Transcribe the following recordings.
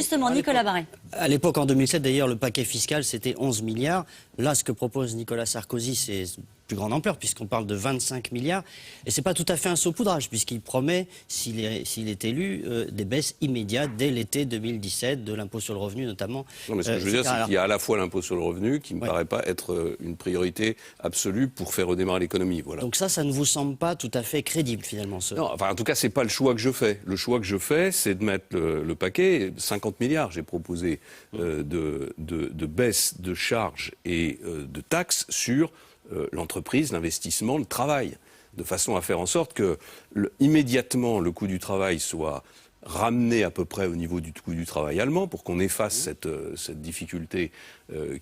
Justement, Nicolas Barré. À l'époque, en 2007, d'ailleurs, le paquet fiscal, c'était 11 milliards. Là, ce que propose Nicolas Sarkozy, c'est plus grande ampleur, puisqu'on parle de 25 milliards. Et c'est pas tout à fait un saupoudrage, puisqu'il promet, s'il est élu, des baisses immédiates dès l'été 2017, de l'impôt sur le revenu notamment. Non, mais ce que je veux dire, c'est qu'il y a à la fois l'impôt sur le revenu, qui ne me paraît pas être une priorité absolue pour faire redémarrer l'économie. Voilà. Donc ça ne vous semble pas tout à fait crédible, finalement Non, enfin, en tout cas, c'est pas le choix que je fais. Le choix que je fais, c'est de mettre le paquet, 50 milliards, j'ai proposé, de baisse de charges et de taxes sur l'entreprise, l'investissement, le travail, de façon à faire en sorte que immédiatement le coût du travail soit ramené à peu près au niveau du coût du travail allemand pour qu'on efface cette difficulté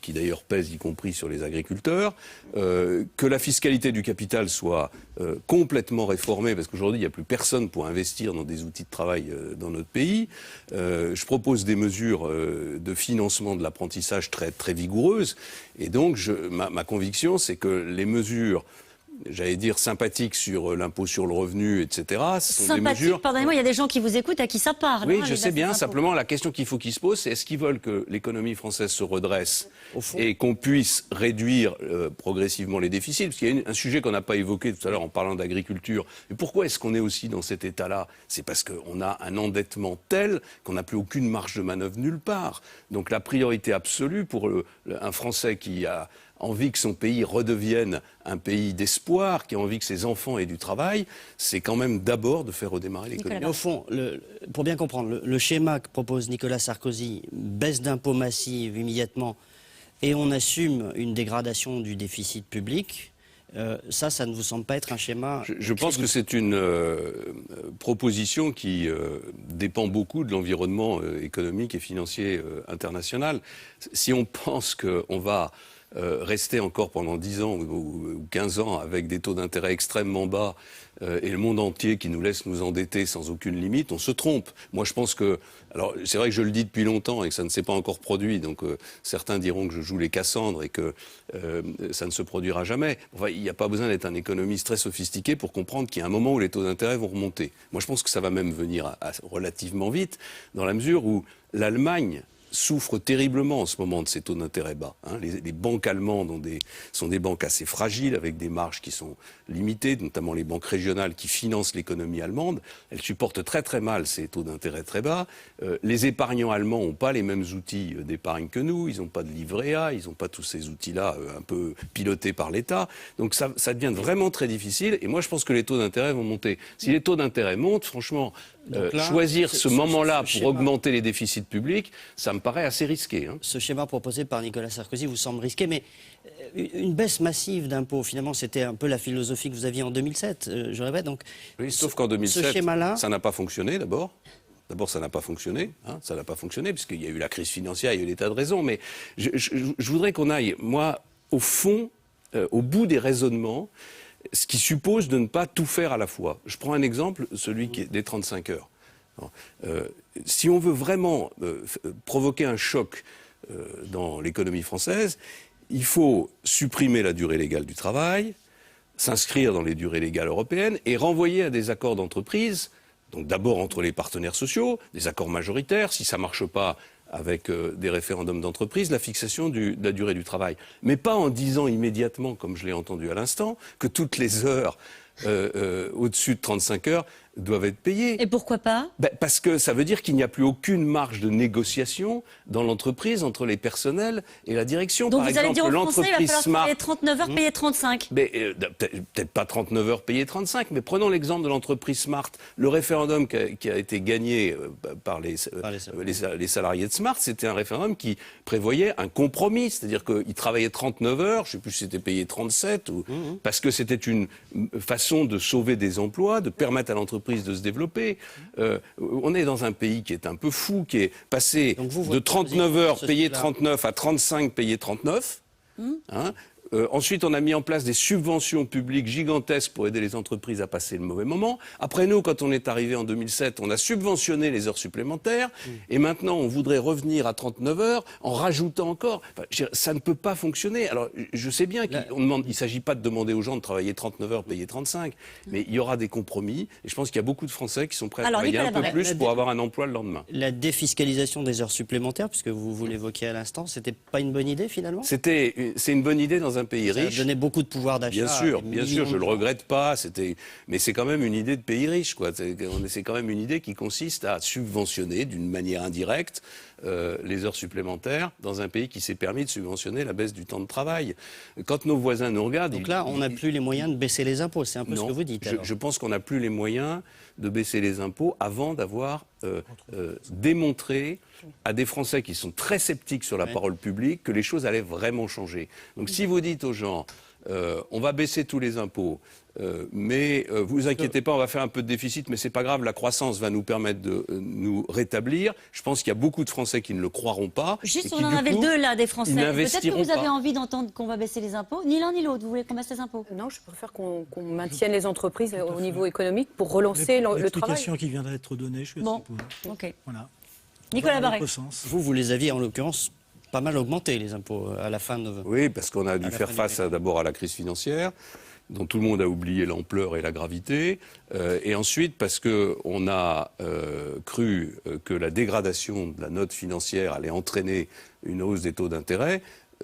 qui d'ailleurs pèse y compris sur les agriculteurs, que la fiscalité du capital soit complètement réformée parce qu'aujourd'hui il n'y a plus personne pour investir dans des outils de travail dans notre pays. Je propose des mesures de financement de l'apprentissage très, très vigoureuses et donc ma conviction c'est que les mesures j'allais dire sympathiques sur l'impôt sur le revenu, etc. Ce sont des mesures... Pardonnez-moi, il y a des gens qui vous écoutent, à qui ça parle. Oui, je sais bien. Simplement, la question qu'il faut qu'ils se posent, c'est est-ce qu'ils veulent que l'économie française se redresse et qu'on puisse réduire progressivement les déficits? Parce qu'il y a un sujet qu'on n'a pas évoqué tout à l'heure en parlant d'agriculture. Et pourquoi est-ce qu'on est aussi dans cet état-là? C'est parce qu'on a un endettement tel qu'on n'a plus aucune marge de manœuvre nulle part. Donc la priorité absolue pour un Français qui a envie que son pays redevienne un pays d'espoir, qui a envie que ses enfants aient du travail, c'est quand même d'abord de faire redémarrer l'économie. Au fond, pour bien comprendre, le schéma que propose Nicolas Sarkozy, baisse d'impôts massive immédiatement, et on assume une dégradation du déficit public, ça ne vous semble pas être un schéma... Je pense que c'est une proposition qui dépend beaucoup de l'environnement économique et financier international. Si on pense qu'on va rester encore pendant 10 ans ou 15 ans avec des taux d'intérêt extrêmement bas et le monde entier qui nous laisse nous endetter sans aucune limite, on se trompe. Moi, je pense que... Alors, c'est vrai que je le dis depuis longtemps et que ça ne s'est pas encore produit, donc certains diront que je joue les Cassandres et que ça ne se produira jamais. Enfin, il n'y a pas besoin d'être un économiste très sophistiqué pour comprendre qu'il y a un moment où les taux d'intérêt vont remonter. Moi, je pense que ça va même venir relativement vite, dans la mesure où l'Allemagne souffre terriblement en ce moment de ces taux d'intérêt bas. Les banques allemandes sont des banques assez fragiles, avec des marges qui sont limitées, notamment les banques régionales qui financent l'économie allemande. Elles supportent très très mal ces taux d'intérêt très bas. Les épargnants allemands n'ont pas les mêmes outils d'épargne que nous, ils n'ont pas de livret A, ils n'ont pas tous ces outils-là un peu pilotés par l'État. Donc ça devient vraiment très difficile, et moi je pense que les taux d'intérêt vont monter. Si les taux d'intérêt montent, franchement... choisir ce moment-là pour augmenter les déficits publics, ça me paraît assez risqué. Ce schéma proposé par Nicolas Sarkozy vous semble risqué, mais une baisse massive d'impôts, finalement, c'était un peu la philosophie que vous aviez en 2007, je répète. Donc, oui, sauf qu'en 2007, ça n'a pas fonctionné d'abord. D'abord, ça n'a pas fonctionné. Ça n'a pas fonctionné, puisqu'il y a eu la crise financière, il y a eu des tas de raisons. Mais je voudrais qu'on aille, moi, au fond, au bout des raisonnements, ce qui suppose de ne pas tout faire à la fois. Je prends un exemple, celui des 35 heures. Si on veut vraiment provoquer un choc dans l'économie française, il faut supprimer la durée légale du travail, s'inscrire dans les durées légales européennes et renvoyer à des accords d'entreprise, donc d'abord entre les partenaires sociaux, des accords majoritaires, si ça ne marche pas, avec des référendums d'entreprise, la fixation de la durée du travail. Mais pas en disant immédiatement, comme je l'ai entendu à l'instant, que toutes les heures au-dessus de 35 heures doivent être payées. Et pourquoi pas? Parce que ça veut dire qu'il n'y a plus aucune marge de négociation dans l'entreprise entre les personnels et la direction. Donc par vous allez dire aux Français, il va falloir Smart, payer 39 heures, payer 35. Peut-être pas 39 heures, payer 35, mais prenons l'exemple de l'entreprise Smart. Le référendum qui a été gagné par les salariés de Smart, c'était un référendum qui prévoyait un compromis, c'est-à-dire qu'ils travaillaient 39 heures, je ne sais plus si c'était payé 37, parce que c'était une façon de sauver des emplois, de permettre à l'entreprise de se développer. On est dans un pays qui est un peu fou, qui est passé de 39 heures payé 39 à 35 payé 39. Ensuite, on a mis en place des subventions publiques gigantesques pour aider les entreprises à passer le mauvais moment. Après nous, quand on est arrivé en 2007, on a subventionné les heures supplémentaires. Et maintenant, on voudrait revenir à 39 heures en rajoutant encore. Enfin, ça ne peut pas fonctionner. Alors, je sais bien qu'il ne s'agit pas de demander aux gens de travailler 39 heures, payer 35. Mais il y aura des compromis. Et je pense qu'il y a beaucoup de Français qui sont prêts à travailler un peu plus pour avoir un emploi le lendemain. La défiscalisation des heures supplémentaires, puisque vous l'évoquiez à l'instant, c'était pas une bonne idée finalement ? C'est une bonne idée dans un pays riche. Ça a donné beaucoup de pouvoir d'achat. Bien sûr, je le regrette pas. Mais c'est quand même une idée de pays riche, quoi. C'est quand même une idée qui consiste à subventionner d'une manière indirecte les heures supplémentaires dans un pays qui s'est permis de subventionner la baisse du temps de travail. Quand nos voisins nous regardent, donc là, on n'a plus les moyens de baisser les impôts. C'est un peu ce que vous dites. Je pense qu'on n'a plus les moyens de baisser les impôts avant d'avoir démontré à des Français qui sont très sceptiques sur la parole publique que les choses allaient vraiment changer. Donc si vous dites aux gens, on va baisser tous les impôts, mais vous inquiétez pas, on va faire un peu de déficit, mais c'est pas grave, la croissance va nous permettre de nous rétablir. Je pense qu'il y a beaucoup de Français qui ne le croiront pas. Juste, et qui, on en avait deux là, des Français. Peut-être que vous avez pas. envie d'entendre qu'on va baisser les impôts. Ni l'un ni l'autre. Vous voulez qu'on baisse les impôts? Non, je préfère qu'on maintienne les entreprises au niveau économique pour relancer le travail. L'explication qui vient d'être donnée, je suis Bon, assez ok. Voilà. Nicolas Barré. Vous les aviez en l'occurrence pas mal augmenté, les impôts, à la fin de... Oui, parce qu'on a dû faire face d'abord à la crise financière, dont tout le monde a oublié l'ampleur et la gravité, et ensuite parce qu'on a cru que la dégradation de la note financière allait entraîner une hausse des taux d'intérêt.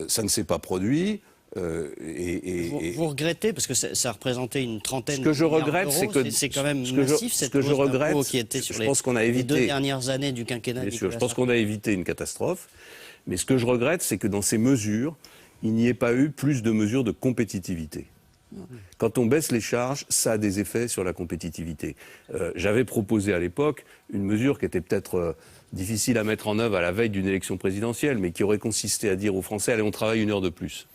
Ça ne s'est pas produit. Vous regrettez, parce que ça représentait une trentaine de milliards d'euros. Ce que je regrette, c'est que... C'est quand même massif, cette hausse d'impôts qui était sur les 2 dernières années du quinquennat. Bien sûr, je pense qu'on a évité une catastrophe. Mais ce que je regrette, c'est que dans ces mesures, il n'y ait pas eu plus de mesures de compétitivité. Quand on baisse les charges, ça a des effets sur la compétitivité. J'avais proposé à l'époque une mesure qui était peut-être difficile à mettre en œuvre à la veille d'une élection présidentielle, mais qui aurait consisté à dire aux Français, allez, on travaille 1 heure de plus.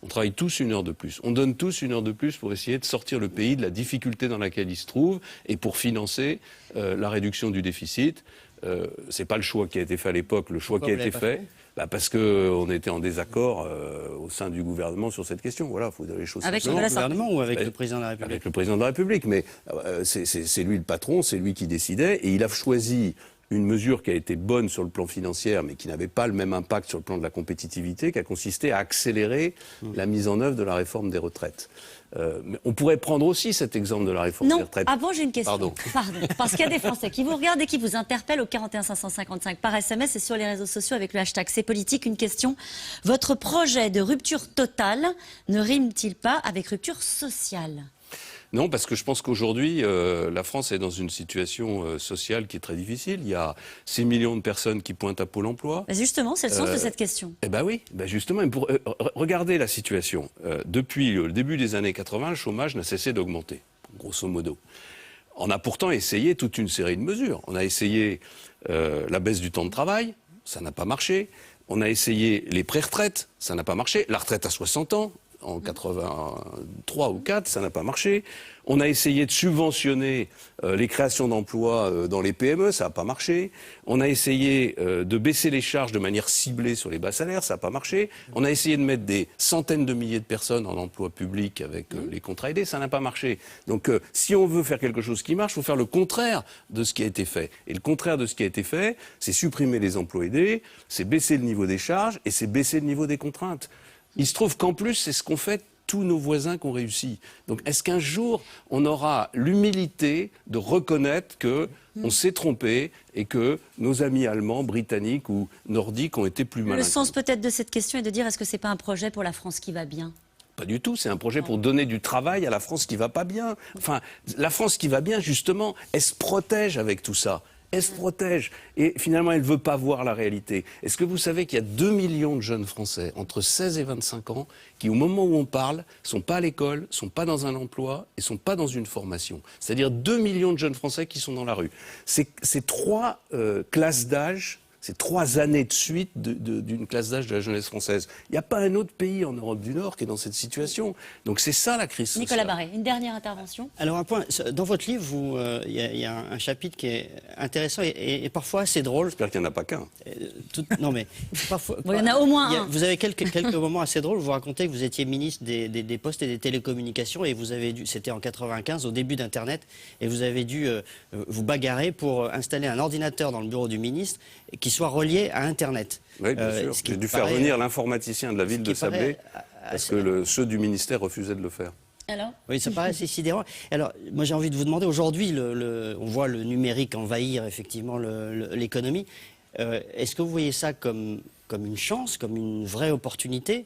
On travaille tous 1 heure de plus. On donne tous 1 heure de plus pour essayer de sortir le pays de la difficulté dans laquelle il se trouve et pour financer la réduction du déficit. C'est pas le choix qui a été fait à l'époque. Le choix qui a été fait, parce qu'on était en désaccord au sein du gouvernement sur cette question. Voilà, il faut dire les choses. Avec le gouvernement ou avec le président de la République? Avec le président de la République, mais c'est lui le patron, c'est lui qui décidait, et il a choisi une mesure qui a été bonne sur le plan financier, mais qui n'avait pas le même impact sur le plan de la compétitivité, qui a consisté à accélérer la mise en œuvre de la réforme des retraites. Mais on pourrait prendre aussi cet exemple de la réforme des retraites. Non, avant j'ai une question. Pardon. Parce qu'il y a des Français qui vous regardent et qui vous interpellent au 41 555 par SMS et sur les réseaux sociaux avec le hashtag C'est politique. Une question. Votre projet de rupture totale ne rime-t-il pas avec rupture sociale? Non, parce que je pense qu'aujourd'hui, la France est dans une situation sociale qui est très difficile. Il y a 6 millions de personnes qui pointent à Pôle emploi. Justement, c'est le sens de cette question. Eh bien oui, justement, pour regardez la situation. Depuis le début des années 80, le chômage n'a cessé d'augmenter, grosso modo. On a pourtant essayé toute une série de mesures. On a essayé la baisse du temps de travail, ça n'a pas marché. On a essayé les pré-retraites, ça n'a pas marché. La retraite à 60 ans. En 83 ou 4, ça n'a pas marché. On a essayé de subventionner les créations d'emplois dans les PME, ça n'a pas marché. On a essayé de baisser les charges de manière ciblée sur les bas salaires, ça n'a pas marché. On a essayé de mettre des centaines de milliers de personnes en emploi public avec les contrats aidés, ça n'a pas marché. Donc si on veut faire quelque chose qui marche, il faut faire le contraire de ce qui a été fait. Et le contraire de ce qui a été fait, c'est supprimer les emplois aidés, c'est baisser le niveau des charges et c'est baisser le niveau des contraintes. Il se trouve qu'en plus, c'est ce qu'ont fait tous nos voisins qui ont réussi. Donc, est-ce qu'un jour, on aura l'humilité de reconnaître qu'on s'est trompé et que nos amis allemands, britanniques ou nordiques ont été plus malins? Le sens peut-être de cette question est de dire est-ce que c'est pas un projet pour la France qui va bien? Pas du tout, c'est un projet pour donner du travail à la France qui va pas bien. Enfin, la France qui va bien, justement, elle se protège avec tout ça. Elle se protège. Et finalement, elle ne veut pas voir la réalité. Est-ce que vous savez qu'il y a 2 millions de jeunes Français entre 16 et 25 ans qui, au moment où on parle, ne sont pas à l'école, ne sont pas dans un emploi et ne sont pas dans une formation? C'est-à-dire 2 millions de jeunes Français qui sont dans la rue. Ces 3 classes d'âge, c'est 3 années de suite d'une classe d'âge de la jeunesse française. Il n'y a pas un autre pays en Europe du Nord qui est dans cette situation. Donc c'est ça la crise sociale. Nicolas Barré, une dernière intervention. Alors un point, dans votre livre, il y a un chapitre qui est intéressant et parfois assez drôle. J'espère qu'il n'y en a pas qu'un. Non mais parfois. Bon, il y en a au moins un. Vous avez quelques moments assez drôles. Vous racontez que vous étiez ministre des Postes et des Télécommunications et vous avez dû, c'était en 95, au début d'Internet, et vous avez dû vous bagarrer pour installer un ordinateur dans le bureau du ministre qui soit relié à Internet. Oui, bien sûr. J'ai dû faire venir l'informaticien de la ville de Sablé parce que ceux du ministère refusaient de le faire. Alors ? Oui, ça paraît assez sidérant. Alors, moi, j'ai envie de vous demander, aujourd'hui, on voit le numérique envahir effectivement l'économie. Est-ce que vous voyez ça comme une chance, comme une vraie opportunité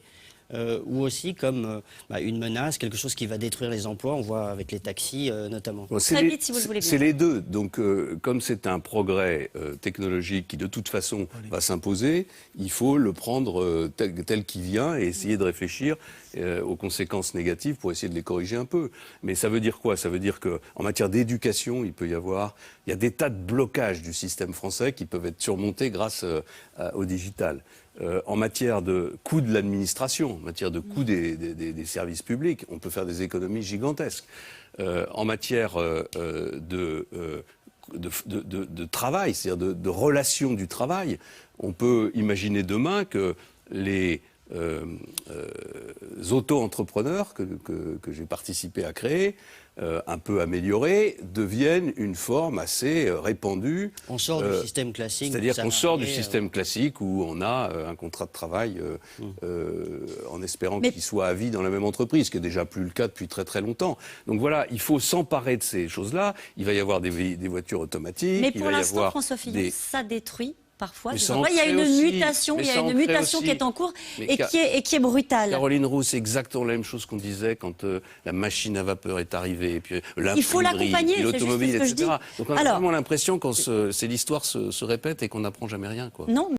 ou aussi comme une menace, quelque chose qui va détruire les emplois, on voit avec les taxis notamment. Bon, Très vite, si vous le voulez bien. C'est les deux. Donc, comme c'est un progrès technologique qui, de toute façon, va s'imposer, il faut le prendre tel qu'il vient et essayer de réfléchir aux conséquences négatives pour essayer de les corriger un peu. Mais ça veut dire quoi? Ça veut dire qu'en matière d'éducation, il y a des tas de blocages du système français qui peuvent être surmontés grâce au digital. En matière de coût de l'administration, en matière de coût des services publics, on peut faire des économies gigantesques. En matière de travail, c'est-à-dire de relation du travail, on peut imaginer demain que les auto-entrepreneurs que j'ai participé à créer, un peu améliorés, deviennent une forme assez répandue. On sort du système classique. C'est-à-dire qu'on sort du système classique où on a un contrat de travail en espérant qu'il soit à vie dans la même entreprise, ce qui n'est déjà plus le cas depuis très très longtemps. Donc voilà, il faut s'emparer de ces choses-là. Il va y avoir des voitures automatiques. Mais pour l'instant, François Fillon, ça détruit parfois. Il y a une mutation qui est en cours et qui est brutale. Caroline Roux, c'est exactement la même chose qu'on disait quand la machine à vapeur est arrivée, et puis il faut l'accompagner, c'est l'automobile, juste ce que je etc. dis. Donc on a vraiment l'impression que l'histoire se répète et qu'on n'apprend jamais rien, quoi. Non.